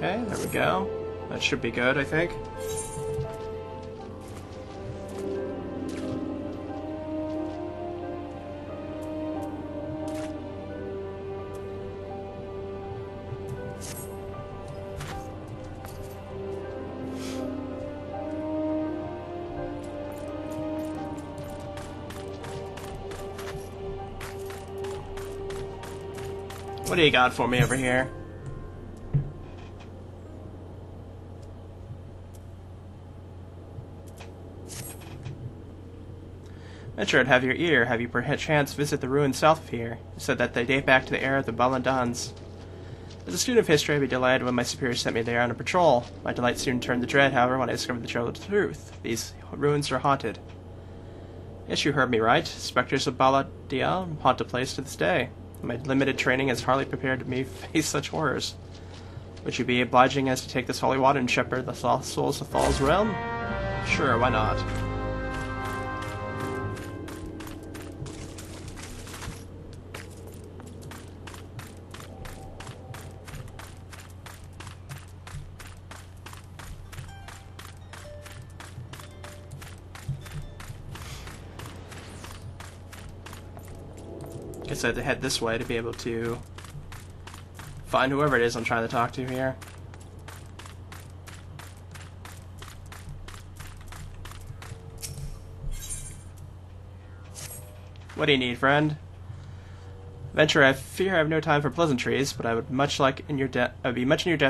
Okay, there we go. That should be good, I think. What do you got for me over here? Venture, I'd have your ear. Have you perchance visit the ruins south of here? You said that they date back to the era of the Balandans. As a student of history, I'd be delighted when my superiors sent me there on a patrol. My delight soon turned to dread, however, when I discovered the trail of truth. These ruins are haunted. Yes, you heard me right. Spectres of Baladial haunt the place to this day. My limited training has hardly prepared me to face such horrors. Would you be obliging as to take this holy water and shepherd the souls of Thal's realm? Sure, why not? Guess I have to head this way to be able to find whoever it is I'm trying to talk to here. What do you need, friend? Venture, I fear I have no time for pleasantries, but I would be much in your debt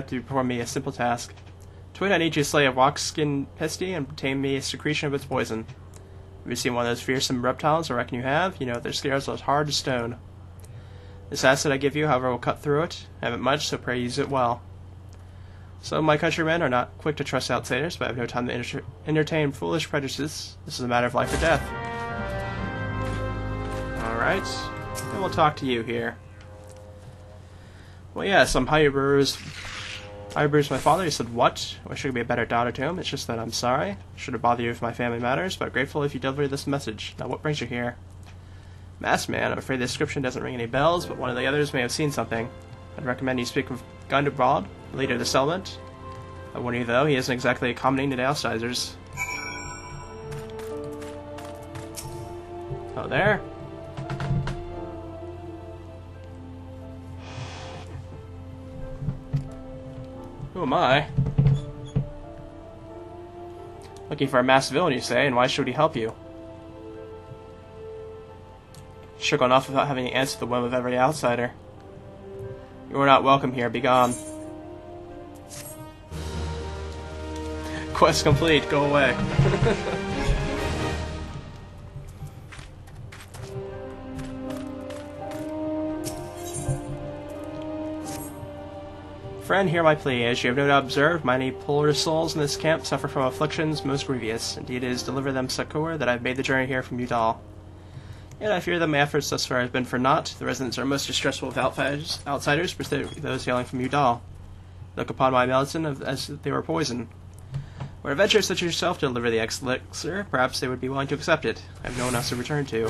to perform me a simple task. To wit, I need you to slay a walk-skin pesty and obtain me a secretion of its poison. Have you seen one of those fearsome reptiles? I reckon you have. You know, their scales are as hard as stone. This acid I give you, however, will cut through it. I haven't much, so pray use it well. So my countrymen are not quick to trust outsiders, but I have no time to entertain foolish prejudices. This is a matter of life or death. Alright, then we'll talk to you here. Well, yes, I'm Hyber's my father. He said, what? I wish I could be a better daughter to him. It's just that I'm sorry. I shouldn't bother you with my family matters, but I'm grateful if you deliver this message. Now, what brings you here? Masked man, I'm afraid the description doesn't ring any bells, but one of the others may have seen something. I'd recommend you speak with Gundabald, leader of the settlement. I warn you, though, he isn't exactly accommodating to the outsiders. Oh, there? Who am I? Looking for a masked villain, you say, and why should he help you? Shook on off without having to answer the whim of every outsider. You are not welcome here, be gone. Quest complete, go away. Friend, hear my plea. As you have no doubt observed, many poor souls in this camp suffer from afflictions most grievous. Indeed, it is to deliver them succor that I have made the journey here from Udal. Yet I fear that my efforts thus far have been for naught. The residents are most distressful with outsiders, particularly those hailing from Udal. Look upon my medicine as if they were poison. Were a adventurer such as yourself to deliver the elixir, perhaps they would be willing to accept it. I have no one else to return to.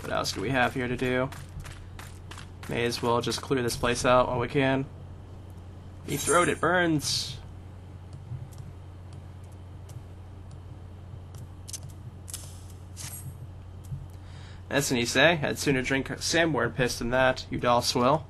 What else do we have here to do? May as well just clear this place out while we can. Me throat, it burns! Medicine, you say? I'd sooner drink sandworm piss than that, you doll swill.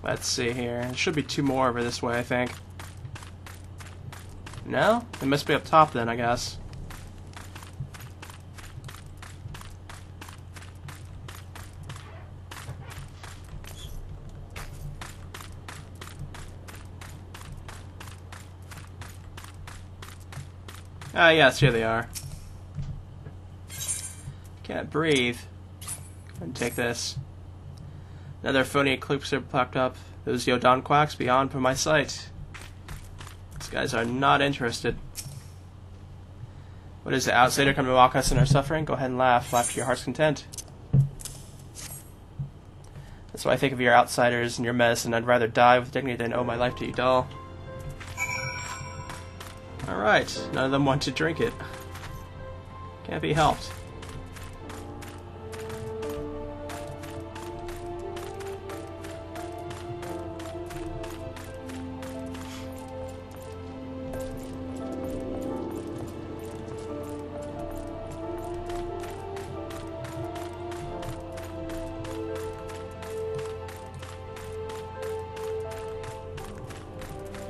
Let's see here. There should be two more over this way, I think. No? It must be up top then, I guess. Ah, yes, here they are. Can't breathe. Go ahead and take this. Another phony eclipse popped up. Those Yodan quacks beyond from my sight. These guys are not interested. What is it, outsider come to mock us in our suffering? Go ahead and laugh. Laugh to your heart's content. That's why I think of your outsiders and your medicine. I'd rather die with dignity than owe my life to you, doll. Alright, none of them want to drink it. Can't be helped.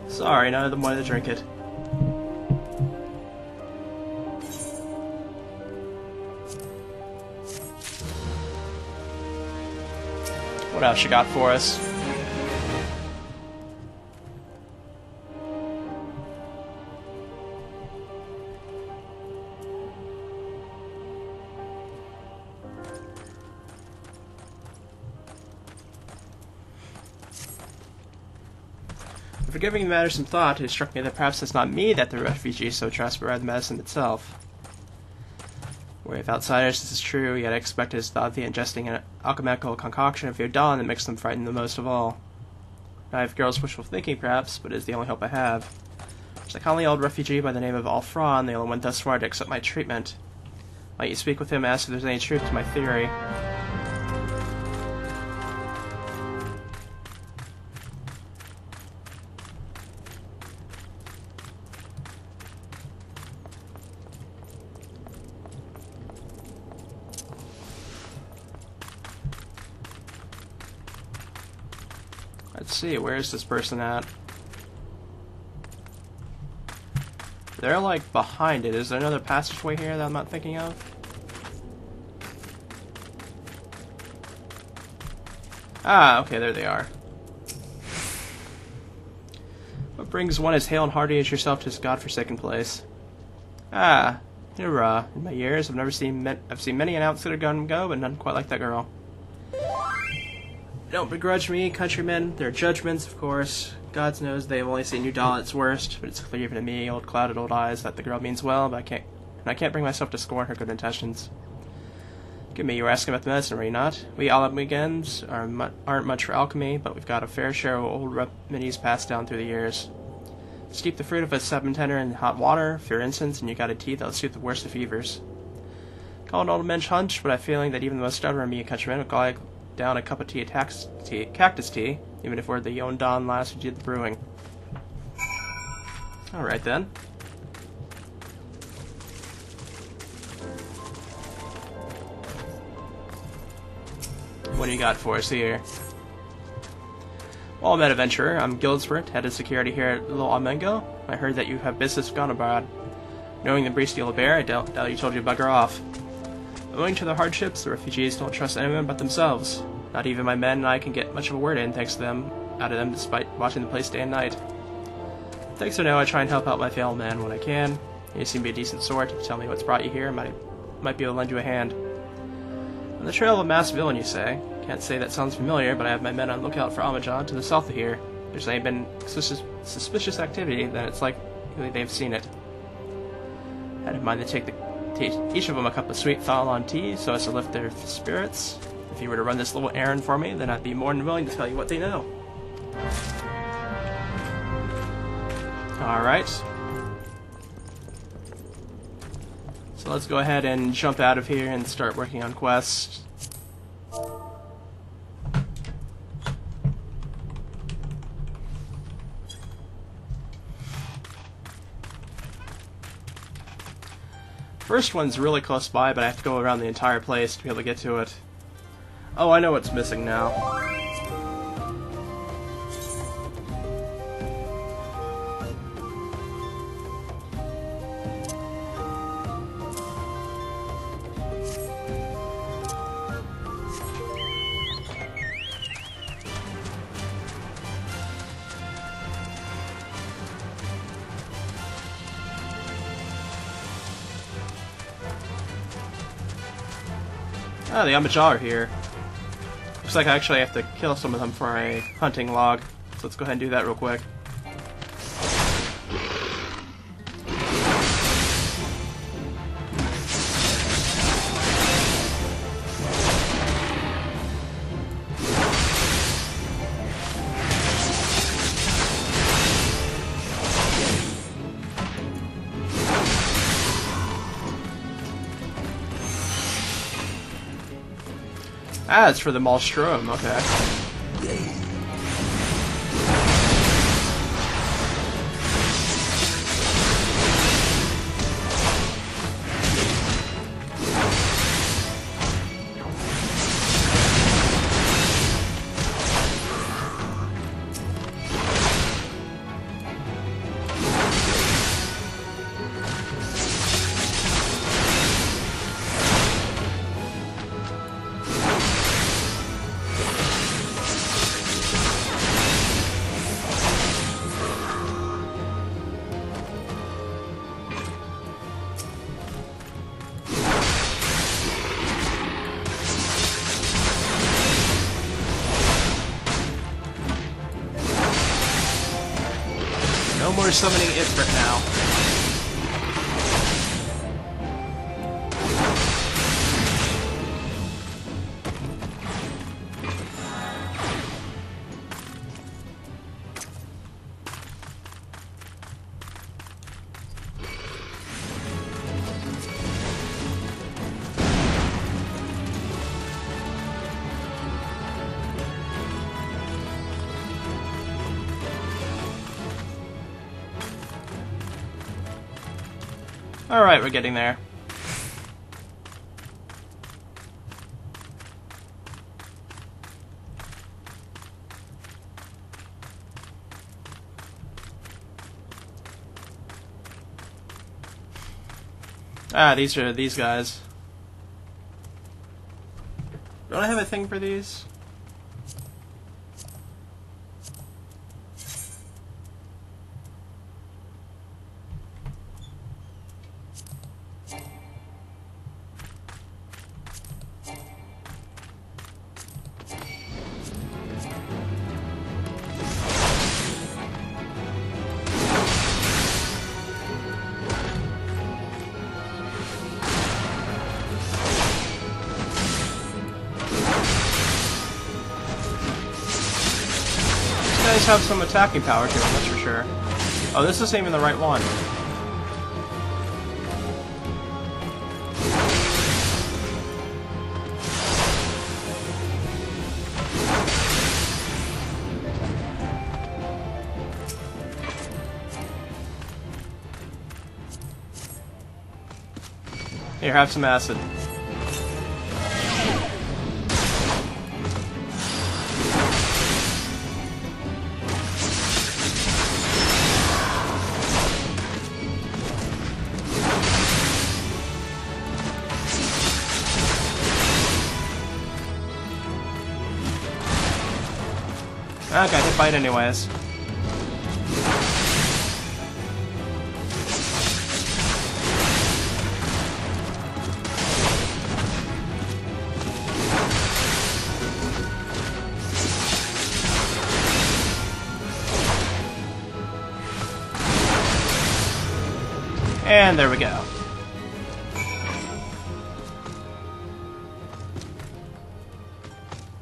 Sorry, none of them wanted to drink it. What else you got for us? For giving the matter some thought, it struck me that perhaps it's not me that the refugees so trust, but rather the medicine itself. Where if outsiders this is true, yet I expect it is thought the ingesting an alchemical concoction of Yodan that makes them frightened the most of all. I have girls' wishful thinking, perhaps, but it is the only hope I have. There's a kindly old refugee by the name of Alfron, the only one thus far to accept my treatment. Might you speak with him and ask if there's any truth to my theory? Let's see, where is this person at? They're like behind it. Is there another passageway here that I'm not thinking of? Ah, okay, there they are. What brings one as hale and hearty as yourself to this godforsaken place? Ah, hurrah. In my years, I've seen many an outsider come and go, but none quite like that girl. Don't begrudge me, countrymen. There are judgments, of course. God knows they've only seen Udall at its worst, but it's clear even to me, old clouded old eyes, that the girl means well, but I can't bring myself to scorn her good intentions. Give me, you were asking about the medicine, were you not? We alchemigans aren't much for alchemy, but we've got a fair share of old remedies passed down through the years. Steep the fruit of a seven tender in hot water, for instance, and you got a tea that'll suit the worst of fevers. Call it an old mensch hunch, but I have a feeling that even the most stubborn of me countrymen would call down a cup of cactus tea, even if we're the Yodan lass who did the brewing. Alright then. What do you got for us here? Well, I'm an adventurer. I'm Gildsworth, head of security here at Little Amengo. I heard that you have business gone abroad. Knowing the Brice de Bear, I doubt you told you to bugger off. Owing to the hardships, the refugees don't trust anyone but themselves. Not even my men and I can get much of a word in thanks to them, out of them, despite watching the place day and night. Thanks or no, I try and help out my fellow man when I can. You seem to be a decent sort. If you tell me what's brought you here, I might be able to lend you a hand. On the trail of a masked villain, you say? Can't say that sounds familiar, but I have my men on lookout for Amajan to the south of here. If there's any been suspicious activity, then it's likely they've seen it. I had in mind to take each of them a cup of sweet thanalan tea so as to lift their spirits. If you were to run this little errand for me, then I'd be more than willing to tell you what they know. Alright. So let's go ahead and jump out of here and start working on quests. First one's really close by, but I have to go around the entire place to be able to get to it. Oh, I know what's missing now. Ah, the Amajar are here. Looks Looks like I actually have to kill some of them for a hunting log. So let's go ahead and do that real quick. Ah, it's for the Maelstrom, okay. No more summoning Ifrit now. Alright, we're getting there. Ah, these are these guys. Don't I have a thing for these? Guys have some attacking power to them, that's for sure. Oh, this isn't even the right one. Here, have some acid. Okay, they fight anyways. And there we go.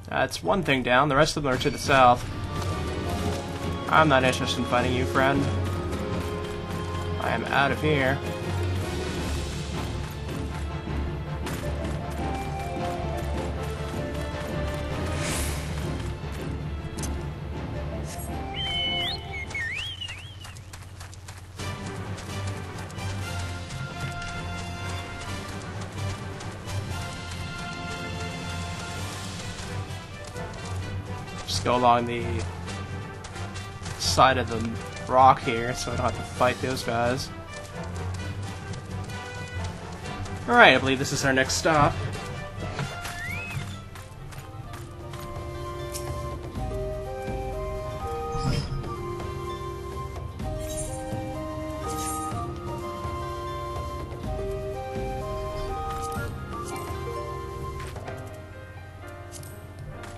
That's one thing down, the rest of them are to the south. I'm not interested in fighting you, friend. I am out of here. Just go along the side of the rock here so I don't have to fight those guys. Alright, I believe this is our next stop.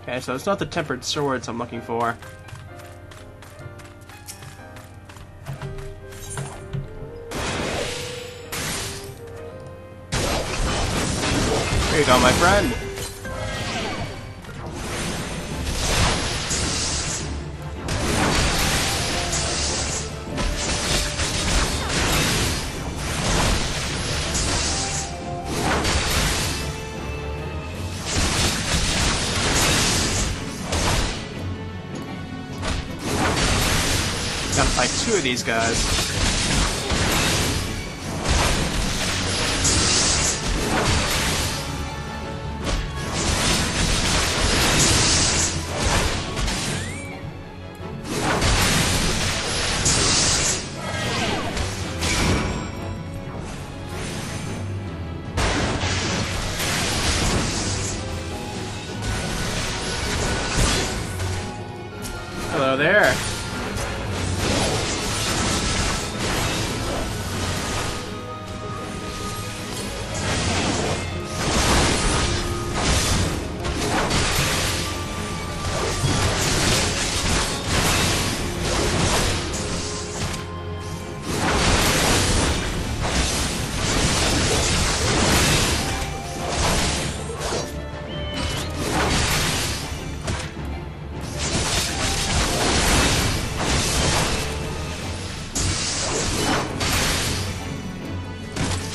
Okay, so it's not the tempered swords I'm looking for. Here you go, my friend. Gotta fight two of these guys. Hello there.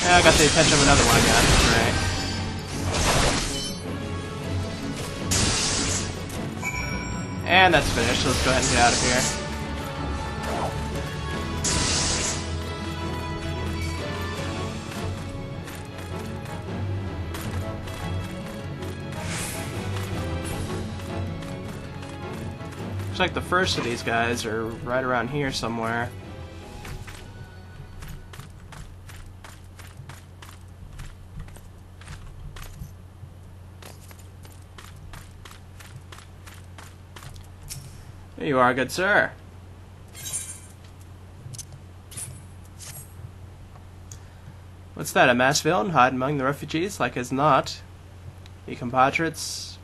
Yeah, I got the attention of another one again. Great. And that's finished, so let's go ahead and get out of here. Looks like the first of these guys are right around here somewhere. There you are, good sir. What's that, a masked villain hiding among the refugees? Like as not. The compatriots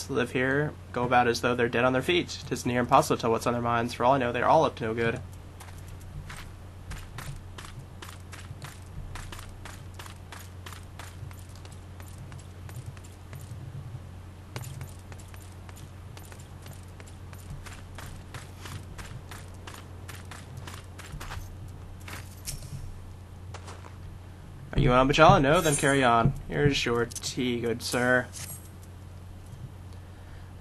live here, go about as though they're dead on their feet. 'Tis near impossible to tell what's on their minds. For all I know, they're all up to no good. Are you on, Bajala? No? Then carry on. Here's your tea, good sir.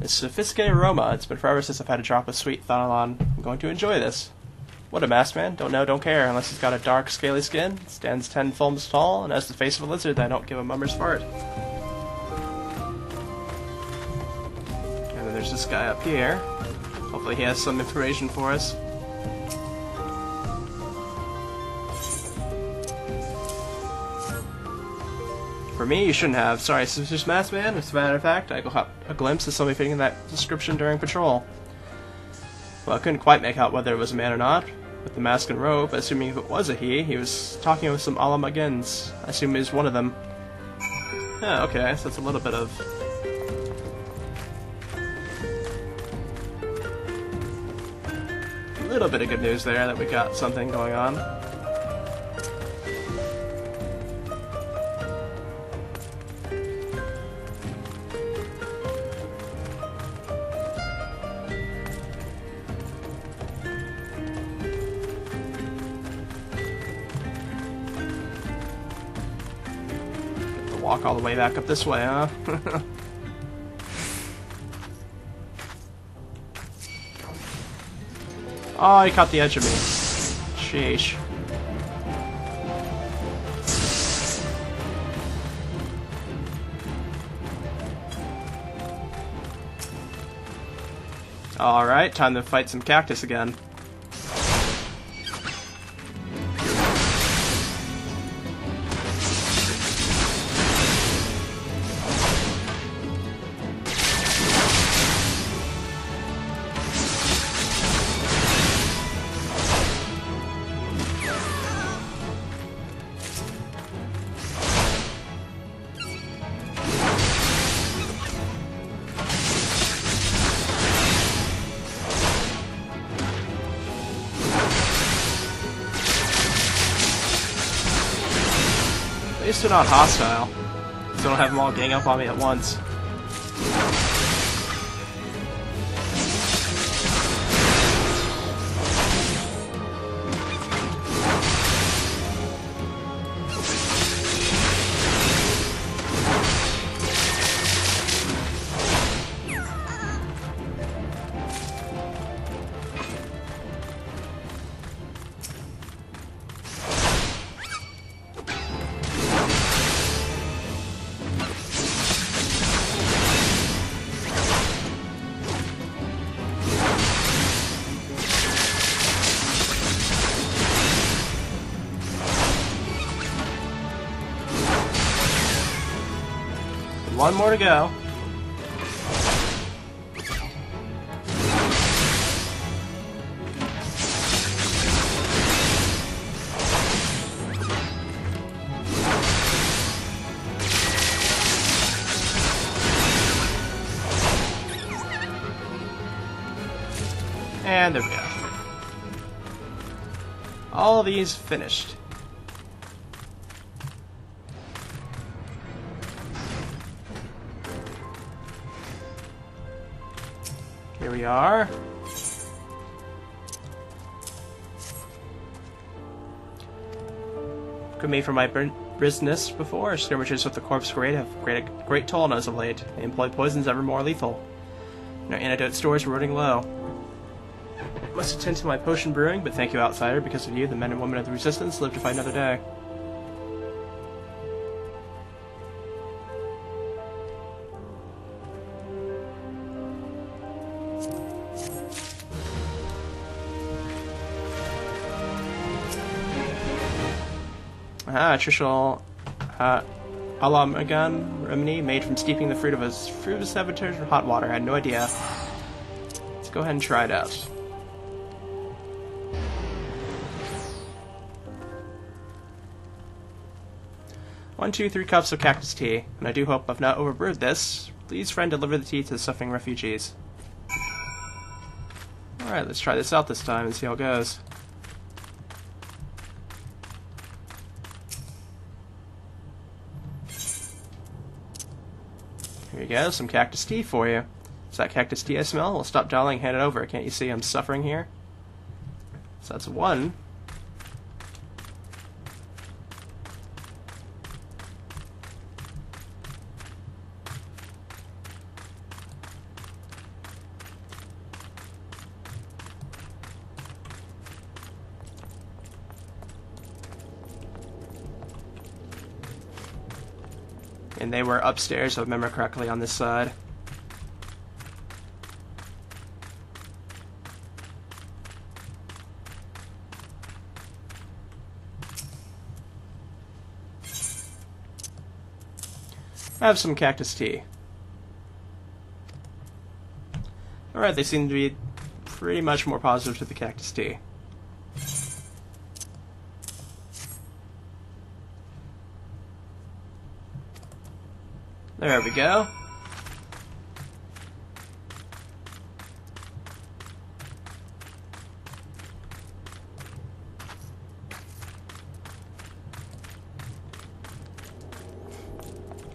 This sophisticated aroma. It's been forever since I've had a drop of sweet thanalan. I'm going to enjoy this. What a masked man. Don't know, don't care. Unless he's got a dark, scaly skin, stands 10 thumbs tall, and has the face of a lizard, then I don't give a mummer's fart. And then there's this guy up here. Hopefully he has some information for us. For me, you shouldn't have. Sorry, Suspicious Masked Man. As a matter of fact, I got a glimpse of somebody fitting that description during patrol. Well, I couldn't quite make out whether it was a man or not, with the mask and robe, but assuming if it was a he was talking with some Alamagins. I assume he was one of them. Yeah, okay, so that's a little bit of... good news there, that we got something going on. Walk all the way back up this way, huh? Oh, he caught the edge of me. Sheesh. Alright, time to fight some cactus again. least they're not hostile, so I don't have them all gang up on me at once. One more to go. And there we go. All these finished. Here we are. Could made for my business before. Skirmishes with the corpse grade have great toll on us of late. They employ poisons ever more lethal. And our antidote stores are running low. Must attend to my potion brewing, but thank you, outsider. Because of you, the men and women of the Resistance live to fight another day. Traditional alamagan remedy made from steeping the fruit of saboteurs in hot water. I had no idea. Let's go ahead and try it out. One, 2, 3 cups of cactus tea, and I do hope I've not overbrewed this. Please, friend, deliver the tea to the suffering refugees. Alright, let's try this out this time and see how it goes. Here you go, some cactus tea for you. Is that cactus tea I smell? Well, stop dialing, hand it over. Can't you see I'm suffering here? So that's 1. And they were upstairs, if I remember correctly, on this side. I have some cactus tea. Alright, they seem to be pretty much more positive to the cactus tea. There we go.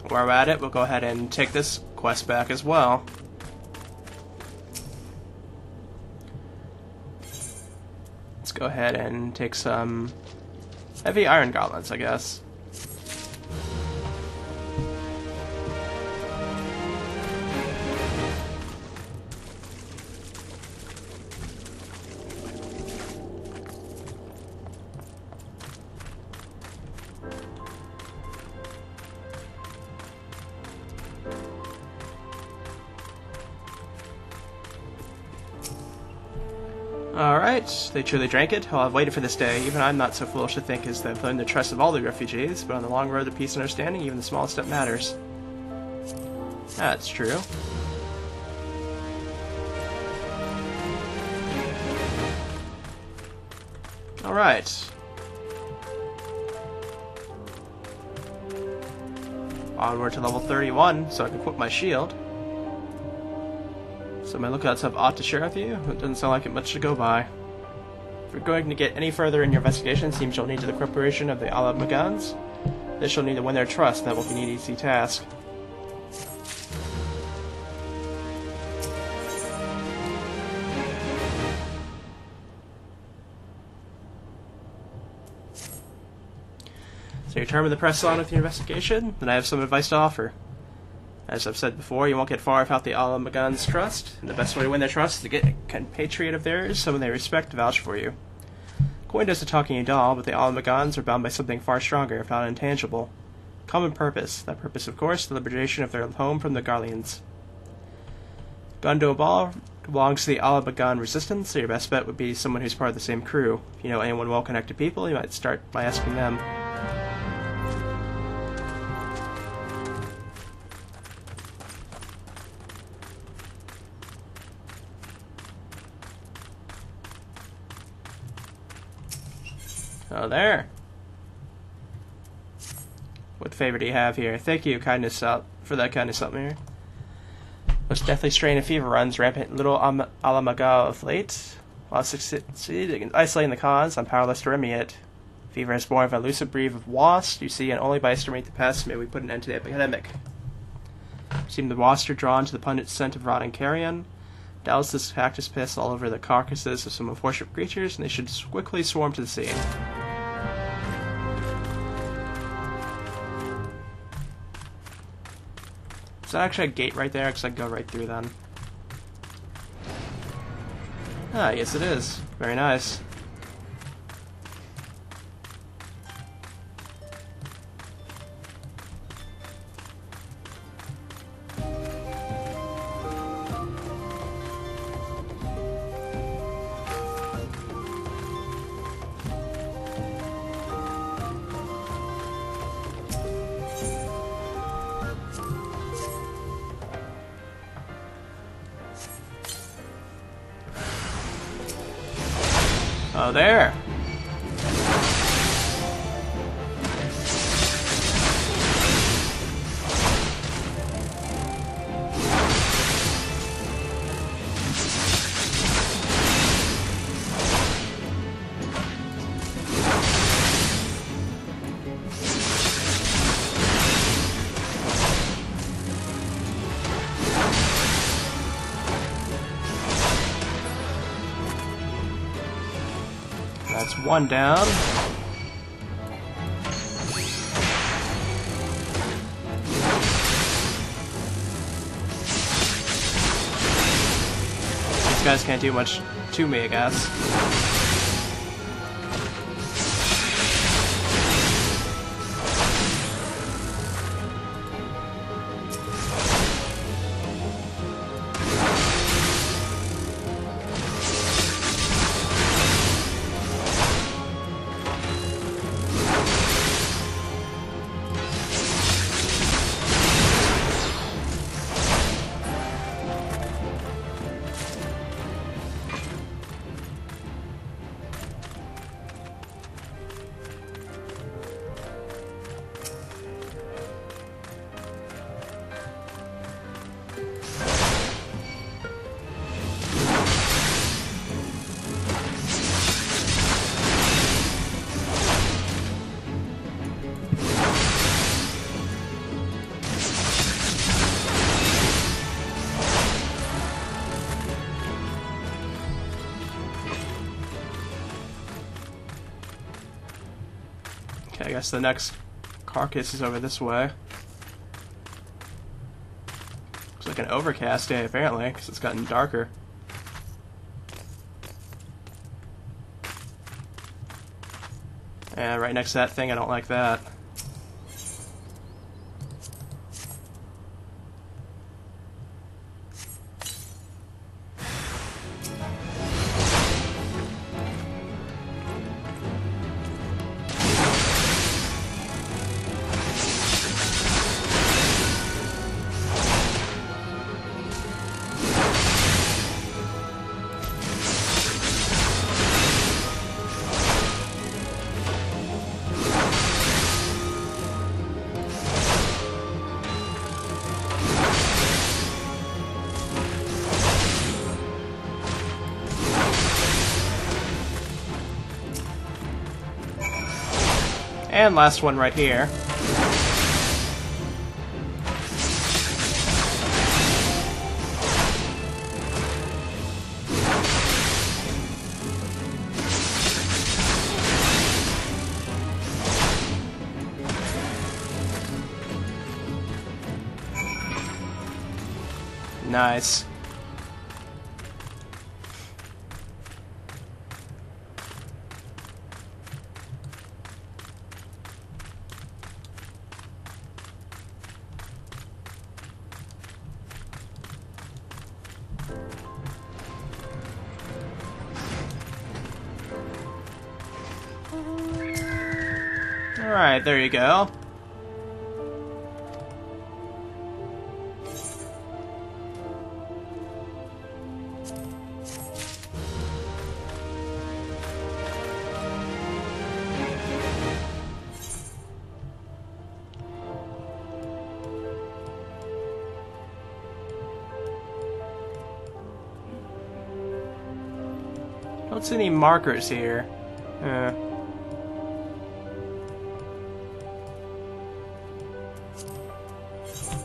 While we're at it, we'll go ahead and take this quest back as well. Let's go ahead and take some heavy iron gauntlets, I guess. Alright, they truly drank it. Well, I've waited for this day. Even I'm not so foolish to think as they've earned the trust of all the refugees, but on the long road to peace and understanding, even the smallest step matters. That's true. Alright. Onward to level 31, so I can equip my shield. So my lookouts have aught to share with you. It doesn't sound like it much to go by. If you're going to get any further in your investigation, it seems you'll need the cooperation of the Alamagans. This you'll need to win their trust. That will be an easy task. So you're determined to press on with your investigation? Then I have some advice to offer. As I've said before, you won't get far without the Alamagan's trust, and the best way to win their trust is to get a compatriot of theirs, someone they respect, to vouch for you. Coin does the talking you doll, but the Alamagans are bound by something far stronger, if not intangible. Common purpose. That purpose, of course, the liberation of their home from the Garleans. Gundo Ball belongs to the Alamagan resistance, so your best bet would be someone who's part of the same crew. If you know anyone well-connected people, you might start by asking them. Oh, there. What favor do you have here? Thank you, kindness out for that kindness out here. Most deathly strain of fever runs rampant little Alamaga of late. While succeeding in isolating the cause, I'm powerless to remedy it. Fever is born of an elusive breed of wasps, you see, and only by exterminating the pest may we put an end to the epidemic. Seem the wasps are drawn to the pungent scent of rotting carrion. Douse this cactus piss all over the carcasses of some unfortunate creatures, and they should quickly swarm to the scene. Is that actually a gate right there? Because I can go right through then. Ah, yes it is. Very nice. Oh, there. That's one down. These guys can't do much to me, I guess. Okay, I guess the next carcass is over this way. Looks like an overcast day, apparently, because it's gotten darker. And right next to that thing, I don't like that. And last one right here. Nice. Alright, there you go. Don't see any markers here.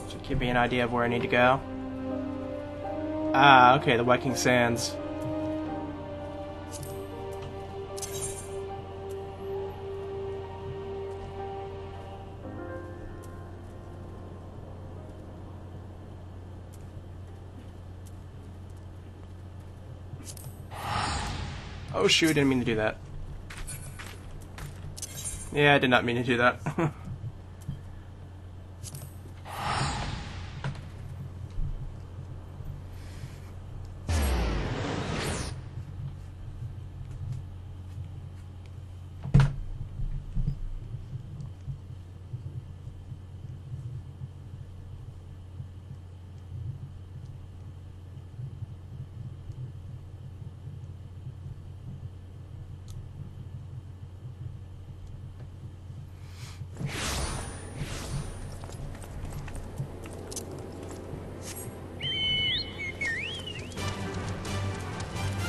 Should give me an idea of where I need to go. Ah, okay, the Viking Sands. Oh shoot, I didn't mean to do that. Yeah, I did not mean to do that.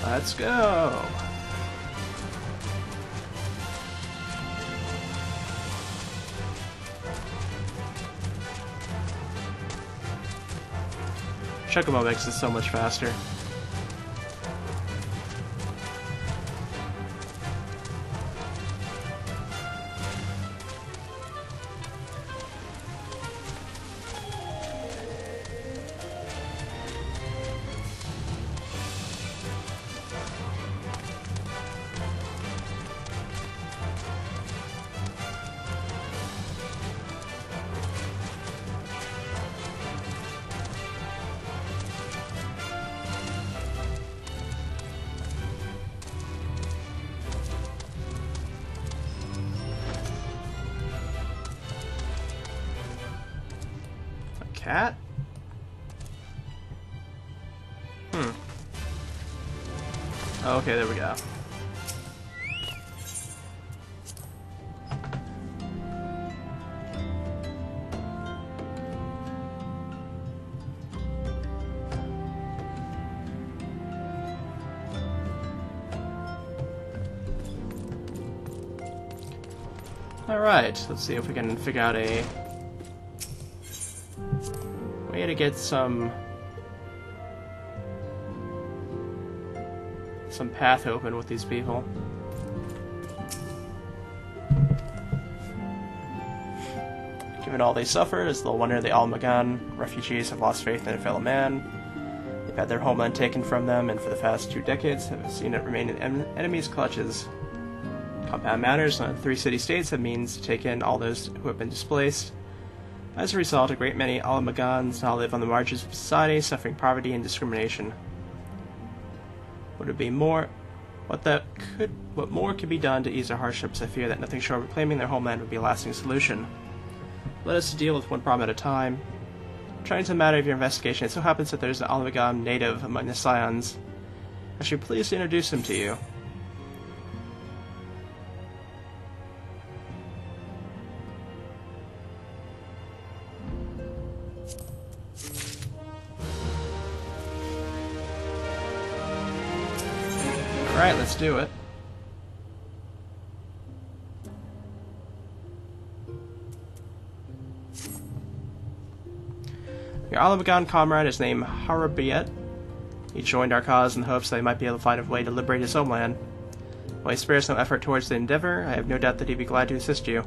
Let's go. Chocobo makes it so much faster. Cat? Oh, okay, there we go. Alright, let's see if we can figure out a way to get some path open with these people. Given all they suffered, it's little wonder the Almagan refugees have lost faith in their fellow man. They've had their homeland taken from them, and for the past 2 decades have seen it remain in enemies' clutches. Compound matters, 3 city-states have means to take in all those who have been displaced. As a result, a great many Almagans now live on the margins of society, suffering poverty and discrimination. Would it be more? What more could be done to ease their hardships? I fear that nothing short of reclaiming their homeland would be a lasting solution. Let us deal with one problem at a time. Turning to the matter of your investigation, it so happens that there's an Almagan native among the Scions. I should be pleased to introduce him to you. Alright, let's do it. Your Almagan comrade is named Harabiet. He joined our cause in the hopes that he might be able to find a way to liberate his homeland. While he spares no effort towards the endeavor, I have no doubt that he'd be glad to assist you.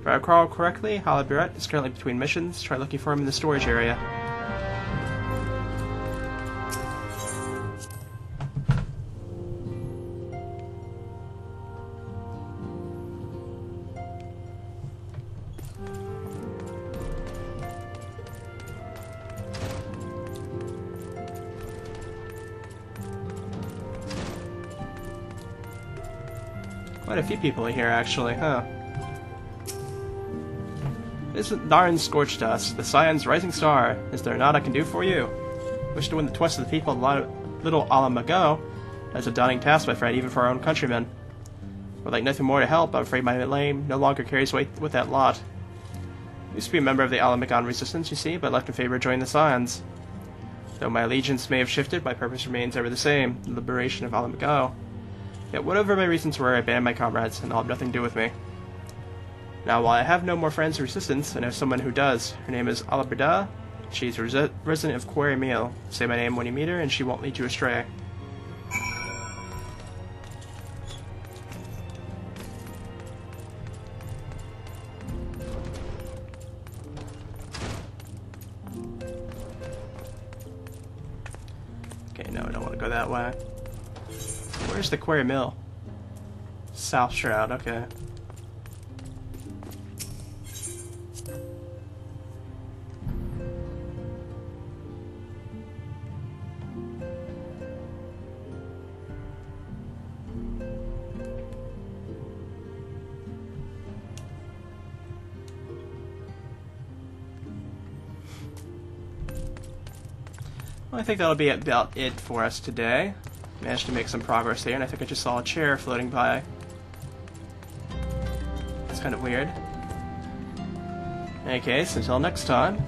If I recall correctly, Harabiet is currently between missions. Try looking for him in the storage area. Quite a few people here, actually, huh? This darn scorched us, the Scion's rising star. Is there naught I can do for you? Wish to win the trust of the people of Little Alamago. That's a daunting task, my friend, even for our own countrymen. Would like nothing more to help, I'm afraid my name no longer carries weight with that lot. Used to be a member of the Alamagon resistance, you see, but left in favor of joining the Scions. Though my allegiance may have shifted, my purpose remains ever the same, the liberation of Alamago. Yet whatever my reasons were, I abandoned my comrades, and they'll have nothing to do with me. Now, while I have no more friends in resistance, I know someone who does. Her name is Alabrida. She's a resident of Quarry Meal. Say my name when you meet her, and she won't lead you astray. Okay, no, I don't want to go that way. Where's the Quarry Mill? South Shroud, okay. Well, I think that'll be about it for us today. Managed to make some progress here, and I think I just saw a chair floating by. It's kind of weird. In any case, until next time.